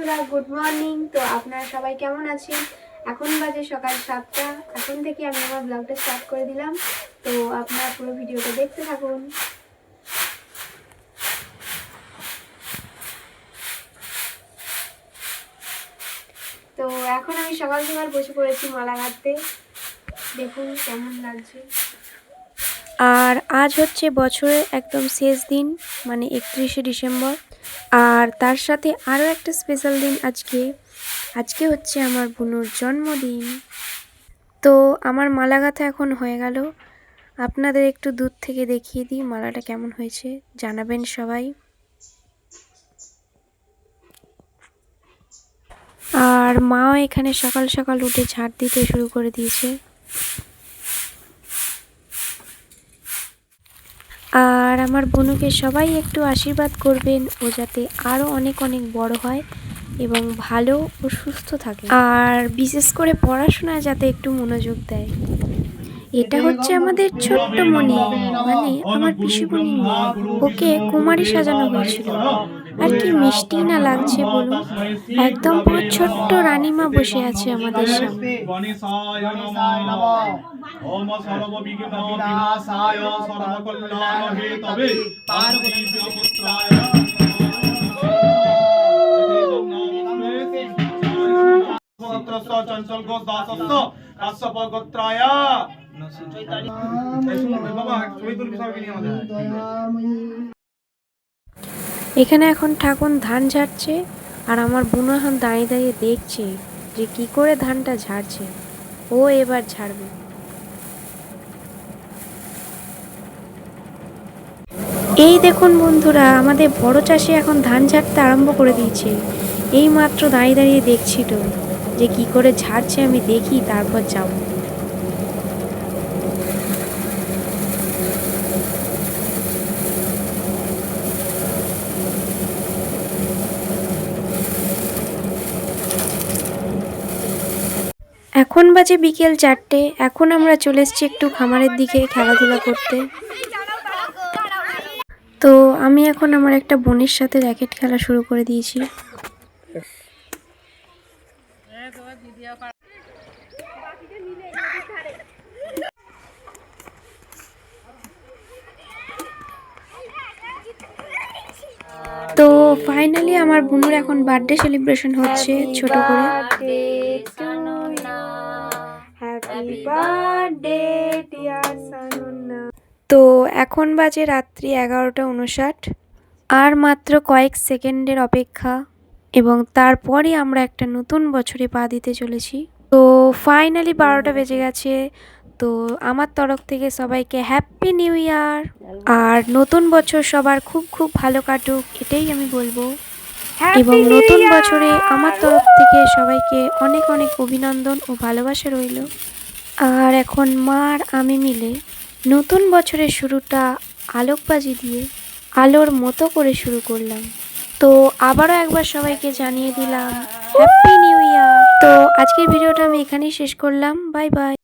বন্ধুরা, good morning. তো আপনারা সবাই কেমন আছেন? এখন বাজে সকাল 7টা। এখন থেকে আমি আমার ব্লগটা স্টার্ট করে দিলাম। তো আপনারা পুরো ভিডিওটা দেখতে থাকুন। তো এখন আমি সকাল সকাল বসে পড়েছি মালা গাঁথতে। দেখুন কেমন লাগছে। আর আজ হচ্ছে বছরের একদম শেষ দিন, মানে 31শে ডিসেম্বর। আর তার সাথে আরও একটা স্পেশাল দিন আজকে হচ্ছে আমার বোনুর জন্মদিন। তো আমার মালা গাঁথা এখন হয়ে গেল। আপনাদের একটু দূর থেকে দেখিয়ে দিই মালাটা কেমন হয়েছে, জানাবেন সবাই। আর মাও এখানে সকাল সকাল উঠে ঝাড় দিতে শুরু করে দিয়েছে। আর আমার বোনুকে সবাই একটু আশীর্বাদ করবেন, ও যাতে আরও অনেক অনেক বড় হয় এবং ভালো ও সুস্থ থাকে, আর বিশেষ করে পড়াশোনায় যাতে একটু মনোযোগ দেয়। এটা হচ্ছে আমাদের ছোট্ট মনি, মানে আমার পিসিমণির মেয়ে। ওকে কুমারী সাজানো হয়েছিল। আর কি মিষ্টি না লাগছে বলুন, একদম পুরো ছোট্ট রানীমা বসে আছে আমাদের সামনে। ओम सर्वविघ्न विनाशाय सर्वकल्याण हेतवे पार्वतीभ्यो पुत्राय चंचल घोष दासस्थ काश्यप गोत्राय এখানে এখন ঠাকুর ধান ঝাড়ছে, আর আমার বোন এখন দাঁড়িয়ে দাঁড়িয়ে দেখছে যে কি করে ধানটা ঝাড়ছে। ও এবার ঝাড়বে। এই দেখুন বন্ধুরা, আমাদের বড় চাষি এখন ধান ঝাড়তে আরম্ভ করে দিয়েছে। এই মাত্র দাঁড়িয়ে দাঁড়িয়ে দেখছিল যে কি করে ঝাড়ছে, আমি দেখি তারপর যাব। এখন বাজে বিকেল 4টে। এখন আমরা চলে এসেছি একটু খামারের দিকে খেলাধুলা করতে। তো আমি এখন আমার একটা বোনের সাথে র্যাকেট খেলা শুরু করে দিয়েছি। তো ফাইনালি আমার বোনের এখন বার্থডে সেলিব্রেশন হচ্ছে ছোট করে। Happy birthday dear Sanuna. তো এখন বাজে রাত্রি 11:59। আর মাত্র কয়েক সেকেন্ডের অপেক্ষা এবং তারপরই আমরা একটা নতুন বছরে পা দিতে চলেছি। তো ফাইনালি 12টা বেজে গেছে। তো আমার তরফ থেকে সবাইকে হ্যাপি নিউ ইয়ার, আর নতুন বছর সবার খুব খুব ভালো কাটুক, এটাই আমি বলবো। এবং নতুন বছরে আমার তরফ থেকে সবাইকে অনেক অনেক অভিনন্দন ও ভালোবাসা রইল। আর এখন মা আর আমি মিলে নতুন বছরের শুরুটা আলোকবাজি দিয়ে আলোর মতো করে শুরু করলাম। তো আবারও একবার সবাইকে জানিয়ে দিলাম হ্যাপি নিউ ইয়ার। তো আজকের ভিডিওটা আমি এখানেই শেষ করলাম। Bye bye.